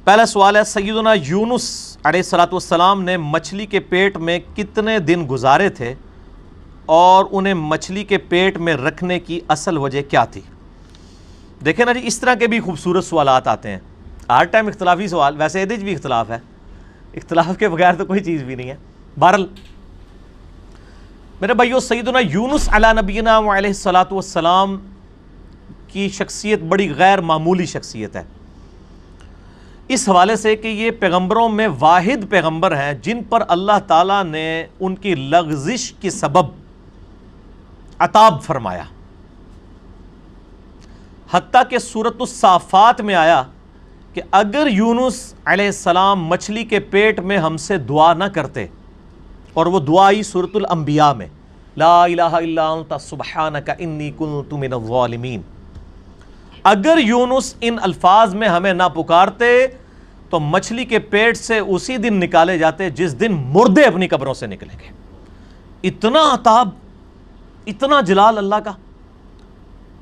پہلا سوال ہے سیدنا یونس علیہ الصلوۃ والسلام نے مچھلی کے پیٹ میں کتنے دن گزارے تھے اور انہیں مچھلی کے پیٹ میں رکھنے کی اصل وجہ کیا تھی؟ دیکھیں نا جی، اس طرح کے بھی خوبصورت سوالات آتے ہیں ہر ٹائم اختلافی سوال، ویسے یہ بھی اختلاف ہے، اختلاف کے بغیر تو کوئی چیز بھی نہیں ہے۔ بہرحال میرے بھائیو، سیدنا یونس علی نبینا علیہ الصلوۃ والسلام کی شخصیت بڑی غیر معمولی شخصیت ہے، اس حوالے سے کہ یہ پیغمبروں میں واحد پیغمبر ہیں جن پر اللہ تعالیٰ نے ان کی لغزش کے سبب عطاب فرمایا، حتیٰ کہ سورۃ الصافات میں آیا کہ اگر یونس علیہ السلام مچھلی کے پیٹ میں ہم سے دعا نہ کرتے، اور وہ دعا آئی سورۃ الانبیاء میں، لا الہ الا انت سبحانک انی کنت من الظالمین، اگر یونس ان الفاظ میں ہمیں نہ پکارتے تو مچھلی کے پیٹ سے اسی دن نکالے جاتے جس دن مردے اپنی قبروں سے نکلیں گے۔ اتنا عطاب، اتنا جلال اللہ کا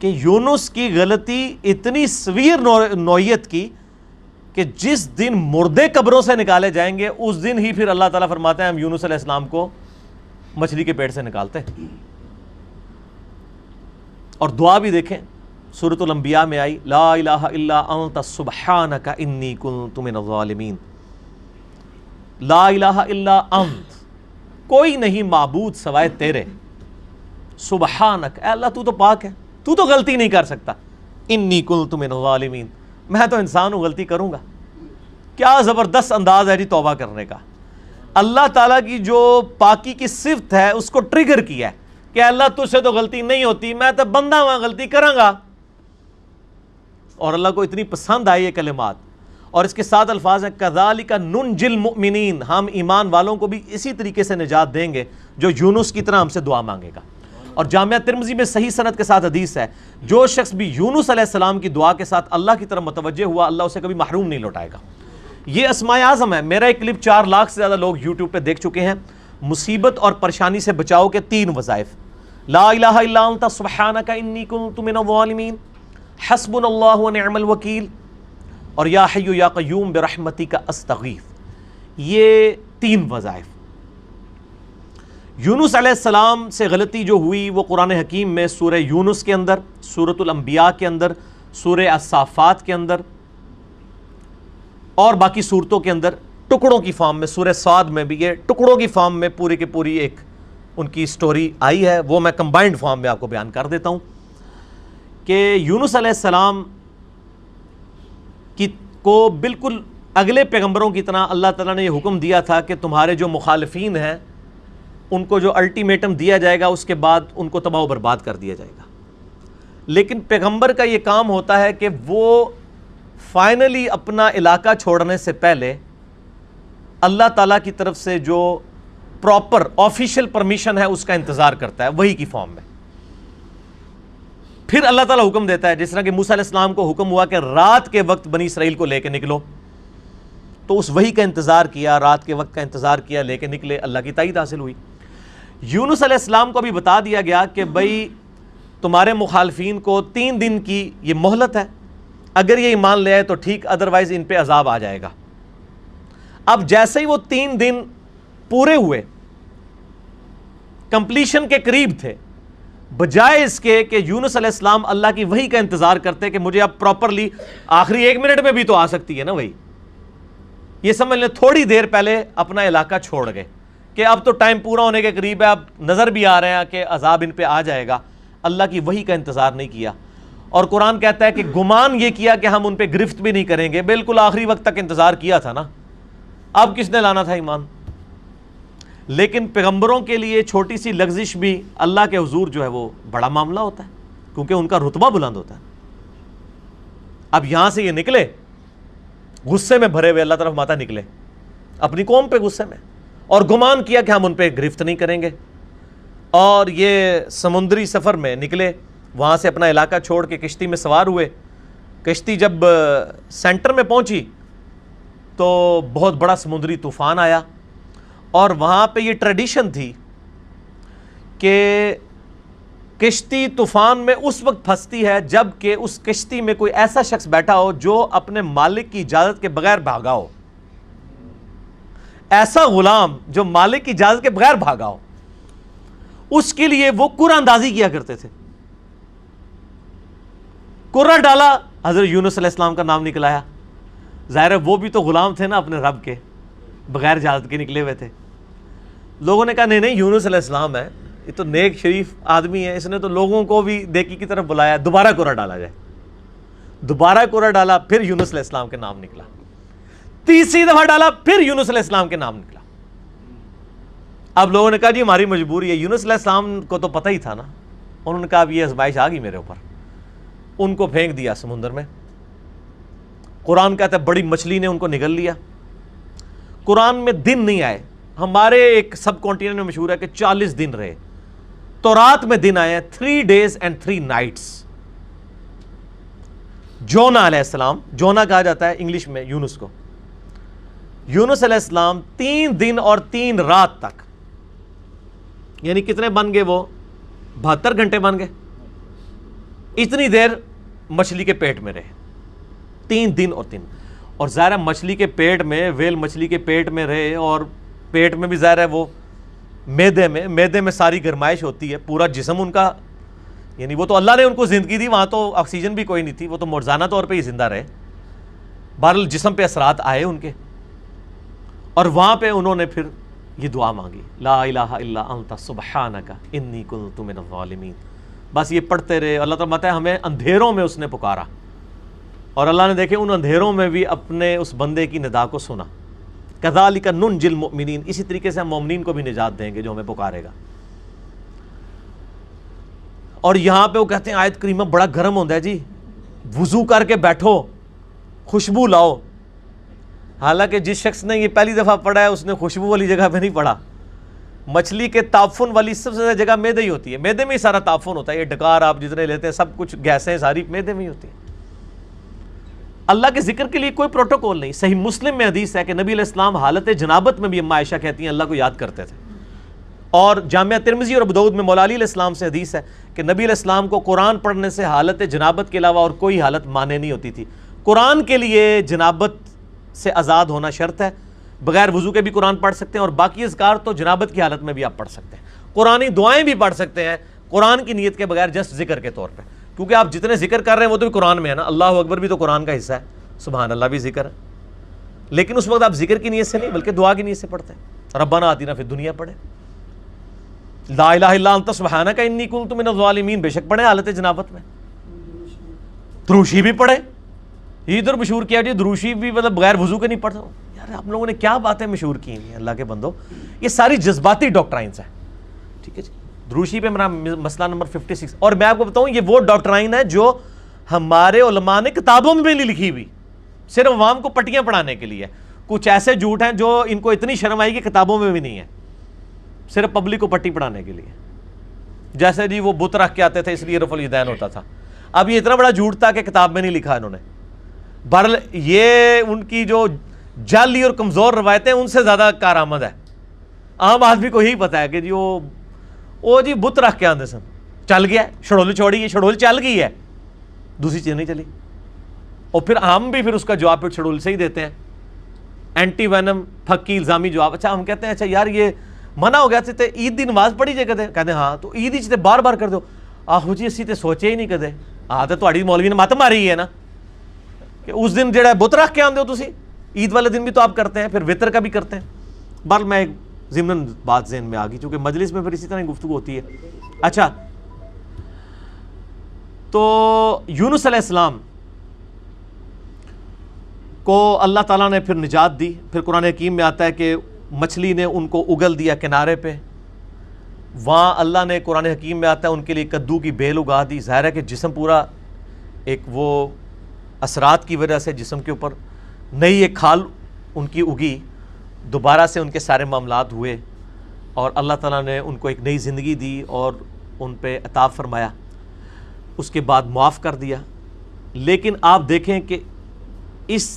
کہ یونس کی غلطی اتنی سویر نوعیت کی کہ جس دن مردے قبروں سے نکالے جائیں گے اس دن ہی پھر اللہ تعالیٰ فرماتے ہیں ہم یونس علیہ السلام کو مچھلی کے پیٹ سے نکالتے۔ اور دعا بھی دیکھیں، سورۃ الانبیاء میں آئی، لا الہ الا انت سبحانک انی کنت من الظالمین، لا الہ الا انت، کوئی نہیں معبود سوائے تیرے، سبحانک، اے اللہ تو تو پاک ہے، تو تو غلطی نہیں کر سکتا، انی کنت من الظالمین، میں تو انسان ہوں، غلطی کروں گا۔ کیا زبردست انداز ہے جی توبہ کرنے کا۔ اللہ تعالیٰ کی جو پاکی کی صفت ہے اس کو ٹریگر کیا ہے کہ اللہ تجھ سے تو غلطی نہیں ہوتی، میں تو بندہ ہوں، غلطی کروں گا۔ اور اللہ کو اتنی پسند آئی یہ کلمات، اور اس کے ساتھ الفاظ ہیں کذالک ننجی المؤمنین، ہم ایمان والوں کو بھی اسی طریقے سے نجات دیں گے جو یونس کی طرح ہم سے دعا مانگے گا۔ اور جامعہ ترمذی میں صحیح سند کے ساتھ حدیث ہے، جو شخص بھی یونس علیہ السلام کی دعا کے ساتھ اللہ کی طرف متوجہ ہوا، اللہ اسے کبھی محروم نہیں لوٹائے گا۔ یہ اسماء اعظم ہے۔ میرا ایک کلپ 4 لاکھ سے زیادہ لوگ یوٹیوب پہ دیکھ چکے ہیں۔ مصیبت اور پریشانی سے بچاؤ کے 3 وظائف، لا الہ الا انت سبحانک انی کنت من الظالمین، حسبنا اللہ ونعم الوکیل، اور یا حی یا قیوم برحمتک استغیث، یہ 3 وظائف۔ یونس علیہ السلام سے غلطی جو ہوئی وہ قرآن حکیم میں سورہ یونس کے اندر، سورۃ الانبیاء کے اندر، سورہ الصافات کے اندر اور باقی صورتوں کے اندر ٹکڑوں کی فارم میں، سورہ صاد میں بھی یہ ٹکڑوں کی فارم میں پوری کی پوری ایک ان کی سٹوری آئی ہے، وہ میں کمبائنڈ فارم میں آپ کو بیان کر دیتا ہوں کہ یونس علیہ السلام کو بالکل اگلے پیغمبروں کی طرح اللہ تعالیٰ نے یہ حکم دیا تھا کہ تمہارے جو مخالفین ہیں ان کو جو الٹیمیٹم دیا جائے گا اس کے بعد ان کو تباہ و برباد کر دیا جائے گا، لیکن پیغمبر کا یہ کام ہوتا ہے کہ وہ فائنلی اپنا علاقہ چھوڑنے سے پہلے اللہ تعالیٰ کی طرف سے جو پراپر آفیشیل پرمیشن ہے اس کا انتظار کرتا ہے، وہی کی فارم میں۔ پھر اللہ تعالیٰ حکم دیتا ہے، جس طرح کہ موسیٰ علیہ السلام کو حکم ہوا کہ رات کے وقت بنی اسرائیل کو لے کے نکلو، تو اس وحی کا انتظار کیا، رات کے وقت کا انتظار کیا، لے کے نکلے، اللہ کی تائید حاصل ہوئی۔ یونس علیہ السلام کو بھی بتا دیا گیا کہ بھئی تمہارے مخالفین کو 3 دن کی یہ مہلت ہے، اگر یہ ایمان لے آئے تو ٹھیک، ادروائز ان پہ عذاب آ جائے گا۔ اب جیسے ہی وہ 3 دن پورے ہوئے، کمپلیشن کے قریب تھے، بجائے اس کے کہ یونس علیہ السلام اللہ کی وحی کا انتظار کرتے کہ مجھے اب پراپرلی آخری 1 منٹ میں بھی تو آ سکتی ہے نا وحی، یہ سمجھ لیں تھوڑی دیر پہلے اپنا علاقہ چھوڑ گئے کہ اب تو ٹائم پورا ہونے کے قریب ہے، اب نظر بھی آ رہے ہیں کہ عذاب ان پہ آ جائے گا، اللہ کی وحی کا انتظار نہیں کیا۔ اور قرآن کہتا ہے کہ گمان یہ کیا کہ ہم ان پہ گرفت بھی نہیں کریں گے، بالکل آخری وقت تک انتظار کیا تھا نا، اب کس نے لانا تھا ایمان؟ لیکن پیغمبروں کے لیے چھوٹی سی لغزش بھی اللہ کے حضور جو ہے وہ بڑا معاملہ ہوتا ہے، کیونکہ ان کا رتبہ بلند ہوتا ہے۔ اب یہاں سے یہ نکلے غصے میں بھرے ہوئے، اللہ طرف ماتا نکلے اپنی قوم پہ غصے میں، اور گمان کیا کہ ہم ان پہ گرفت نہیں کریں گے، اور یہ سمندری سفر میں نکلے، وہاں سے اپنا علاقہ چھوڑ کے کشتی میں سوار ہوئے۔ کشتی جب سینٹر میں پہنچی تو بہت بڑا سمندری طوفان آیا، اور وہاں پہ یہ ٹریڈیشن تھی کہ کشتی طوفان میں اس وقت پھنستی ہے جب کہ اس کشتی میں کوئی ایسا شخص بیٹھا ہو جو اپنے مالک کی اجازت کے بغیر بھاگا ہو. ایسا غلام جو مالک کی اجازت کے بغیر بھاگا ہو, اس کے لیے وہ قرآن اندازی کیا کرتے تھے. قرآن ڈالا, حضرت یونس علیہ السلام کا نام نکلایا. ظاہر ہے وہ بھی تو غلام تھے نا اپنے رب کے, بغیر اجازت کے نکلے ہوئے تھے. لوگوں نے کہا نہیں یونس علیہ السلام ہے, یہ تو نیک شریف آدمی ہے, اس نے تو لوگوں کو بھی نیکی کی طرف بلایا, دوبارہ قرآن ڈالا جائے. دوبارہ قرآن ڈالا, پھر یونس علیہ السلام کے نام نکلا. تیسری دفعہ ڈالا, پھر یونس علیہ السلام کے نام نکلا. اب لوگوں نے کہا جی ہماری مجبوری ہے. یونس علیہ السلام کو تو پتہ ہی تھا نا. انہوں نے کہا اب یہ آزمائش آ گئی میرے اوپر. ان کو پھینک دیا سمندر میں. قرآن کہتا ہے بڑی مچھلی نے ان کو نگل لیا. قرآن میں دن نہیں آئے. ہمارے ایک سب کانٹیننٹ میں مشہور ہے کہ 40 دن رہے. تورات میں دن آئے ہیں 3 days and 3 nights. جونا علیہ السلام, جونا کہا جاتا ہے انگلش میں یونس کو. یونس علیہ السلام 3 دن اور 3 رات تک, یعنی کتنے بن گئے وہ 72 گھنٹے بن گئے. اتنی دیر مچھلی کے پیٹ میں رہے, 3 دن اور 3. اور ظاہر ہے مچھلی کے پیٹ میں, ویل مچھلی کے پیٹ میں رہے, اور پیٹ میں بھی ظاہر ہے وہ میدے میں ساری گرمائش ہوتی ہے. پورا جسم ان کا, یعنی وہ تو اللہ نے ان کو زندگی دی, وہاں تو آکسیجن بھی کوئی نہیں تھی, وہ تو معجزانہ طور پہ ہی زندہ رہے. بہرحال جسم پہ اثرات آئے ان کے, اور وہاں پہ انہوں نے پھر یہ دعا مانگی, لا الہ الا انت سبحانک انی کنت من الظالمین. بس یہ پڑھتے رہے. اللہ تعالیٰ بتایا ہمیں اندھیروں میں اس نے پکارا, اور اللہ نے دیکھے ان اندھیروں میں بھی اپنے اس بندے کی ندا کو سنا. کذالک ننجی المؤمنین, اسی طریقے سے ہم مومنین کو بھی نجات دیں گے جو ہمیں پکارے گا. اور یہاں پہ وہ کہتے ہیں آیت کریمہ بڑا گرم ہوتا ہے جی, وضو کر کے بیٹھو, خوشبو لاؤ. حالانکہ جس شخص نے یہ پہلی دفعہ پڑھا ہے اس نے خوشبو والی جگہ پہ نہیں پڑھا. مچھلی کے تعفن والی سب سے زیادہ جگہ میدے ہی ہوتی ہے. میدے میں ہی سارا تعفن ہوتا ہے. یہ ڈکار آپ جتنے لیتے ہیں سب کچھ گیسیں ساری میدے میں ہی ہوتی ہیں. اللہ کے ذکر کے لیے کوئی پروٹوکول نہیں. صحیح مسلم میں حدیث ہے کہ نبی علیہ السلام حالت جنابت میں بھی اما عائشہ کہتی ہیں اللہ کو یاد کرتے تھے. اور جامعہ ترمذی اور ابو داؤد میں مولا علی علیہ السلام سے حدیث ہے کہ نبی علیہ السلام کو قرآن پڑھنے سے حالت جنابت کے علاوہ اور کوئی حالت مانے نہیں ہوتی تھی. قرآن کے لیے جنابت سے آزاد ہونا شرط ہے. بغیر وضو کے بھی قرآن پڑھ سکتے ہیں, اور باقی اذکار تو جنابت کی حالت میں بھی آپ پڑھ سکتے ہیں. قرآنی دعائیں بھی پڑھ سکتے ہیں قرآن کی نیت کے بغیر, جسٹ ذکر کے طور پہ, کیونکہ آپ جتنے ذکر کر رہے ہیں وہ تو بھی قرآن میں ہے نا. اللہ اکبر بھی تو قرآن کا حصہ ہے, سبحان اللہ بھی ذکر ہے, لیکن اس وقت آپ ذکر کی نیت سے نہیں بلکہ دعا کی نیت سے پڑھتے ہیں. ربنا آتنا فی الدنیا پڑھے, لا الہ الا انت سبحانک انی کنت من الظالمین بے شک پڑھے حالت جنابت میں. دروشی بھی پڑھے. یہ ادھر مشہور کیا جی دروشی بھی مطلب بغیر وضو کے نہیں پڑھتا. یار آپ لوگوں نے کیا باتیں مشہور کی ہیں اللہ کے بندو, یہ ساری جذباتی ڈاکٹرائنس ہیں. ٹھیک ہے جی, دروشی پہ میرا مسئلہ نمبر 56. اور میں آپ کو بتاؤں یہ وہ ڈاکٹرائن ہے جو ہمارے علماء نے کتابوں میں بھی نہیں لکھی ہوئی, صرف عوام کو پٹیاں پڑھانے کے لیے. کچھ ایسے جھوٹ ہیں جو ان کو اتنی شرم آئی کہ کتابوں میں بھی نہیں ہے, صرف پبلک کو پٹی پڑھانے کے لیے. جیسے جی وہ بت رکھ کے آتے تھے اس لیے رفع الیدین ہوتا تھا. اب یہ اتنا بڑا جھوٹ تھا کہ کتاب میں نہیں لکھا انہوں نے. بہرحال یہ ان کی جو جعلی اور کمزور روایتیں ان سے زیادہ کارآمد ہے. عام آدمی کو یہی پتا ہے کہ جی وہ جی بت رکھ کے آندے سن, چل گیا شڑول چھوڑی, یہ شڑول چل گئی ہے, دوسری چیز نہیں چلی. اور پھر ہم بھی پھر اس کا جواب پھر شڑول سے ہی دیتے ہیں, اینٹی وینم پھکی الزامی جواب. اچھا ہم کہتے ہیں اچھا یار یہ منع ہو گیا تھے عید دی نماز پڑھی جائے کہتے ہیں ہاں تو عید ہی چتے بار بار کر دو. آہو جی اسی تے سوچے ہی نہیں کدے. ہاں تو تہاڈی مولوی نے مت ماری ہے نا کہ اس دن جڑا بت رکھ کے آندے ہو تسی, عید والے دن بھی تو آپ کرتے ہیں, پھر وطر کا بھی کرتے ہیں. بہرحال میں ایک ضمن بات ذہن میں آ گئی چونکہ مجلس میں پھر اسی طرح گفتگو ہوتی ہے. اچھا تو یونس علیہ السلام کو اللہ تعالیٰ نے پھر نجات دی. پھر قرآن حکیم میں آتا ہے کہ مچھلی نے ان کو اگل دیا کنارے پہ. وہاں اللہ نے قرآن حکیم میں آتا ہے ان کے لیے کدو کی بیل اگا دی. ظاہر ہے کہ جسم پورا ایک وہ اثرات کی وجہ سے جسم کے اوپر نئی ایک کھال ان کی اگی, دوبارہ سے ان کے سارے معاملات ہوئے, اور اللہ تعالیٰ نے ان کو ایک نئی زندگی دی اور ان پہ عطا فرمایا. اس کے بعد معاف کر دیا. لیکن آپ دیکھیں کہ اس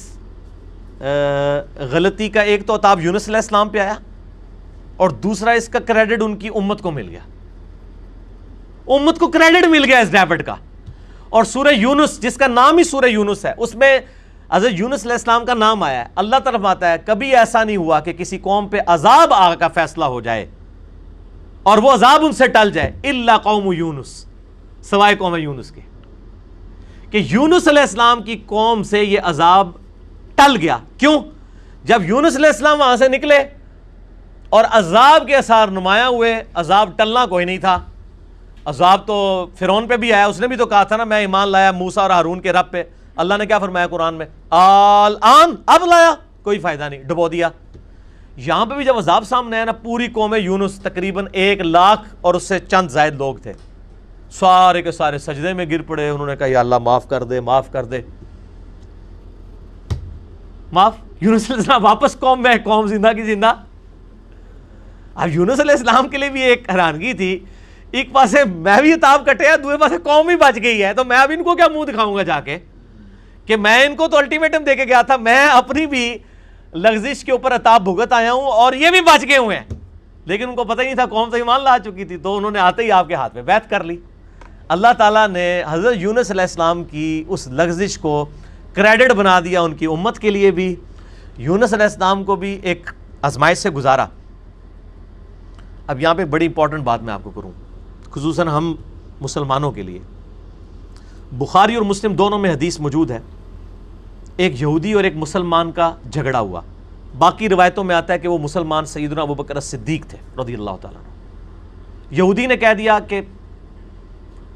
غلطی کا ایک تو عتاب یونس علیہ السلام پہ آیا, اور دوسرا اس کا کریڈٹ ان کی امت کو مل گیا. امت کو کریڈٹ مل گیا اس ڈیبٹ کا. اور سورہ یونس جس کا نام ہی سورہ یونس ہے, اس میں حضرت یونس علیہ السلام کا نام آیا ہے. اللہ طرف آتا ہے کبھی ایسا نہیں ہوا کہ کسی قوم پہ عذاب آ کا فیصلہ ہو جائے اور وہ عذاب ان سے ٹل جائے, الا قوم یونس, سوائے قوم یونس کے, کہ یونس علیہ السلام کی قوم سے یہ عذاب ٹل گیا. کیوں؟ جب یونس علیہ السلام وہاں سے نکلے اور عذاب کے اثار نمایاں ہوئے, عذاب ٹلنا کوئی نہیں تھا. عذاب تو فرعون پہ بھی آیا, اس نے بھی تو کہا تھا نا میں ایمان لایا موسیٰ اور ہارون کے رب پہ. اللہ نے کیا فرمایا قرآن میں, الآن, اب لایا, کوئی فائدہ نہیں, ڈبو دیا. یہاں پہ بھی جب عذاب سامنے آیا نا, پوری قوم یونس تقریباً 1,00,000 اور اس سے چند زائد لوگ تھے, سارے کے سارے سجدے میں گر پڑے. انہوں نے کہا یا اللہ معاف کر دے, معاف کر دے, معاف. یونس علیہ السلام واپس قوم میں, قوم زندہ کی زندہ. اب یونس علیہ السلام کے لیے بھی ایک حیرانگی تھی, ایک پاسے میں بھی عتاب کٹیا, دوسرے پاسے قوم ہی بچ گئی ہے, تو میں اب ان کو کیا منہ دکھاؤں گا جا کے, کہ میں ان کو تو الٹیمیٹم دے کے گیا تھا, میں اپنی بھی لغزش کے اوپر عتاب بھگت آیا ہوں اور یہ بھی بچ گئے ہوئے ہیں. لیکن ان کو پتہ ہی نہیں تھا, قوم تو ایمان لا چکی تھی, تو انہوں نے آتے ہی آپ کے ہاتھ میں بیعت کر لی. اللہ تعالیٰ نے حضرت یونس علیہ السلام کی اس لغزش کو کریڈٹ بنا دیا ان کی امت کے لیے بھی, یونس علیہ السلام کو بھی ایک آزمائش سے گزارا. اب یہاں پہ بڑی امپورٹنٹ بات میں آپ کو کروں, خصوصاً ہم مسلمانوں کے لیے. بخاری اور مسلم دونوں میں حدیث موجود ہے, ایک یہودی اور ایک مسلمان کا جھگڑا ہوا. باقی روایتوں میں آتا ہے کہ وہ مسلمان سیدنا ابوبکر الصدیق تھے رضی اللہ تعالیٰ عنہ. یہودی نے کہہ دیا کہ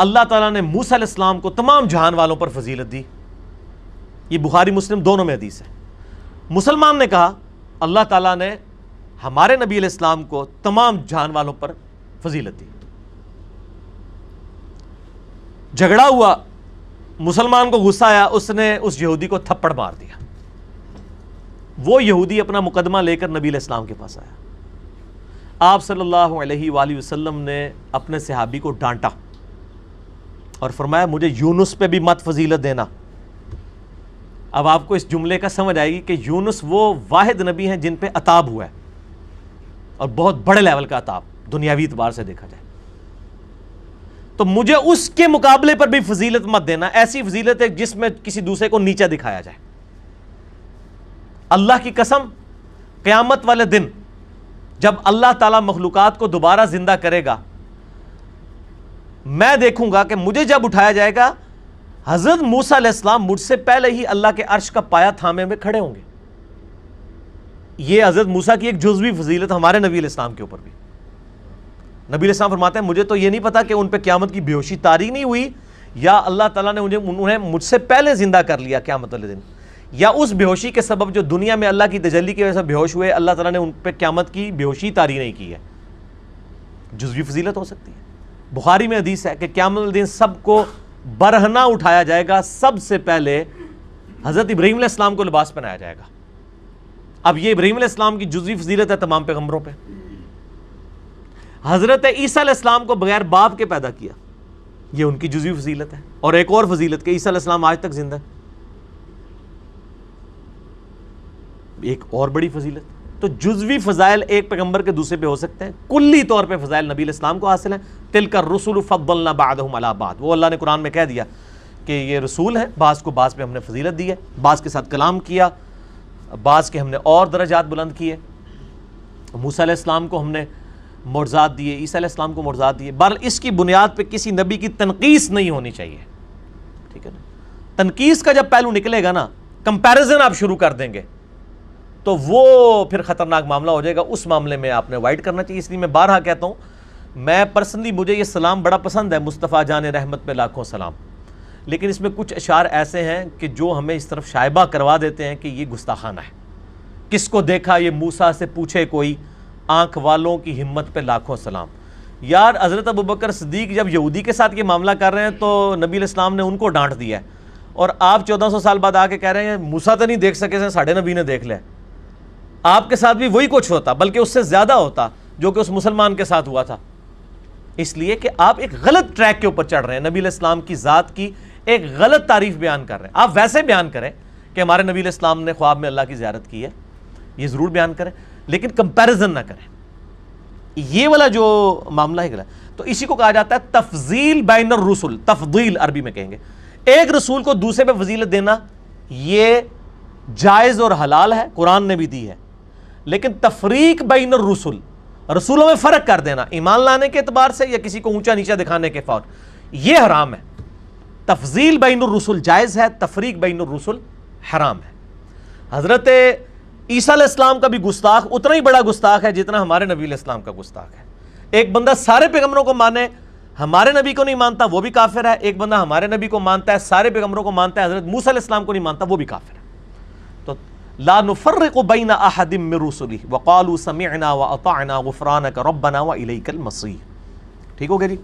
اللہ تعالیٰ نے موسیٰ علیہ السلام کو تمام جہان والوں پر فضیلت دی. یہ بخاری مسلم دونوں میں حدیث ہے. مسلمان نے کہا اللہ تعالیٰ نے ہمارے نبی علیہ السلام کو تمام جہان والوں پر فضیلت دی. جھگڑا ہوا, مسلمان کو غصہ آیا, اس نے اس یہودی کو تھپڑ مار دیا. وہ یہودی اپنا مقدمہ لے کر نبی علیہ السلام کے پاس آیا. آپ صلی اللہ علیہ وآلہ وسلم نے اپنے صحابی کو ڈانٹا اور فرمایا مجھے یونس پہ بھی مت فضیلت دینا. اب آپ کو اس جملے کا سمجھ آئے گی کہ یونس وہ واحد نبی ہیں جن پہ عطاب ہوا ہے, اور بہت بڑے لیول کا عطاب دنیاوی اعتبار سے دیکھا جائے. تو مجھے اس کے مقابلے پر بھی فضیلت مت دینا, ایسی فضیلت ہے جس میں کسی دوسرے کو نیچا دکھایا جائے. اللہ کی قسم, قیامت والے دن جب اللہ تعالیٰ مخلوقات کو دوبارہ زندہ کرے گا, میں دیکھوں گا کہ مجھے جب اٹھایا جائے گا, حضرت موسیٰ علیہ السلام مجھ سے پہلے ہی اللہ کے عرش کا پایا تھامے میں کھڑے ہوں گے. یہ حضرت موسیٰ کی ایک جزوی فضیلت ہمارے نبی علیہ السلام کے اوپر بھی. نبی علیہ السلام فرماتے ہیں مجھے تو یہ نہیں پتا کہ ان پہ قیامت کی بے ہوشی طاری نہیں ہوئی, یا اللہ تعالیٰ نے انہیں مجھ سے پہلے زندہ کر لیا قیامت والے دن, یا اس بے ہوشی کے سبب جو دنیا میں اللہ کی تجلی کی وجہ سے بے ہوش ہوئے, اللہ تعالیٰ نے ان پہ قیامت کی بے ہوشی طاری نہیں کی ہے. جزوی فضیلت ہو سکتی ہے. بخاری میں حدیث ہے کہ قیامت والے دن سب کو برہنہ اٹھایا جائے گا, سب سے پہلے حضرت ابراہیم علیہ السلام کو لباس پہنایا جائے گا. اب یہ ابراہیم علیہ السلام کی جزوی فضیلت ہے تمام پیغمبروں پہ. حضرت عیسیٰ علیہ السلام کو بغیر باپ کے پیدا کیا, یہ ان کی جزوی فضیلت ہے. اور ایک اور فضیلت کہ عیسیٰ علیہ السلام آج تک زندہ ہے, ایک اور بڑی فضیلت. تو جزوی فضائل ایک پیغمبر کے دوسرے پہ ہو سکتے ہیں, کلی طور پہ فضائل نبی علیہ السلام کو حاصل ہیں. تلک الرسل فضلنا بعضهم علی بعض, وہ اللہ نے قرآن میں کہہ دیا کہ یہ رسول ہیں, بعض کو بعض پہ ہم نے فضیلت دی ہے, بعض کے ساتھ کلام کیا, بعض کے ہم نے اور درجات بلند کیے. موسیٰ علیہ السلام کو ہم نے معجزات دیے, عیسیٰ علیہ السلام کو معجزات دیے. بہرحال اس کی بنیاد پہ کسی نبی کی تنقیص نہیں ہونی چاہیے, ٹھیک ہے نا. تنقیص کا جب پہلو نکلے گا نا, کمپیریزن آپ شروع کر دیں گے, تو وہ پھر خطرناک معاملہ ہو جائے گا. اس معاملے میں آپ نے اوائڈ کرنا چاہیے. اس لیے میں بارہا کہتا ہوں, میں پرسنلی مجھے یہ سلام بڑا پسند ہے, مصطفیٰ جان رحمت پہ لاکھوں سلام, لیکن اس میں کچھ اشعار ایسے ہیں کہ جو ہمیں اس طرف شائبہ کروا دیتے ہیں کہ یہ گستاخانہ ہے. کس کو دیکھا یہ موسیٰ سے پوچھے کوئی, آنکھ والوں کی ہمت پہ لاکھوں سلام. یار حضرت ابوبکر صدیق جب یہودی کے ساتھ یہ معاملہ کر رہے ہیں تو نبی علیہ السلام نے ان کو ڈانٹ دیا ہے, اور آپ 1400 سال بعد آ کے کہہ رہے ہیں موسیٰ تو نہیں دیکھ سکے, ساڑھے نبی نے دیکھ لیا. آپ کے ساتھ بھی وہی کچھ ہوتا, بلکہ اس سے زیادہ ہوتا جو کہ اس مسلمان کے ساتھ ہوا تھا. اس لیے کہ آپ ایک غلط ٹریک کے اوپر چڑھ رہے ہیں, نبی علیہ السلام کی ذات کی ایک غلط تعریف بیان کر رہے ہیں. آپ ویسے بیان کریں کہ ہمارے نبی علیہ السلام نے خواب میں اللہ کی زیارت کی ہے, یہ ضرور بیان کریں, لیکن کمپیریزن نہ کریں. یہ والا جو معاملہ ہے غلط. تو اسی کو کہا جاتا ہے تفضیل بین الرسل، تفضیل عربی میں کہیں گے. ایک رسول کو دوسرے پہ فضیلت دینا یہ جائز اور حلال ہے، قرآن نے بھی دی ہے. لیکن تفریق بین الرسل، رسولوں میں فرق کر دینا ایمان لانے کے اعتبار سے یا کسی کو اونچا نیچا دکھانے کے فور، یہ حرام ہے. تفضیل بین الرسل جائز ہے، تفریق بین الرسل حرام ہے. حضرت عیسیٰ علیہ السلام کا بھی گستاخ اتنا ہی بڑا گستاخ ہے جتنا ہمارے نبی علیہ السلام کا گستاخ ہے. ایک بندہ سارے پیغمبروں کو مانے، ہمارے نبی کو نہیں مانتا، وہ بھی کافر ہے. ایک بندہ ہمارے نبی کو مانتا ہے، سارے پیغمبروں کو مانتا ہے، حضرت موسیٰ علیہ السلام کو نہیں مانتا، وہ بھی کافر ہے. تو لا نفرق بین احد من رسلہ وقالوا سمعنا واطعنا غفرانک ربنا والیک المصیر. ٹھیک ہو گیا جی؟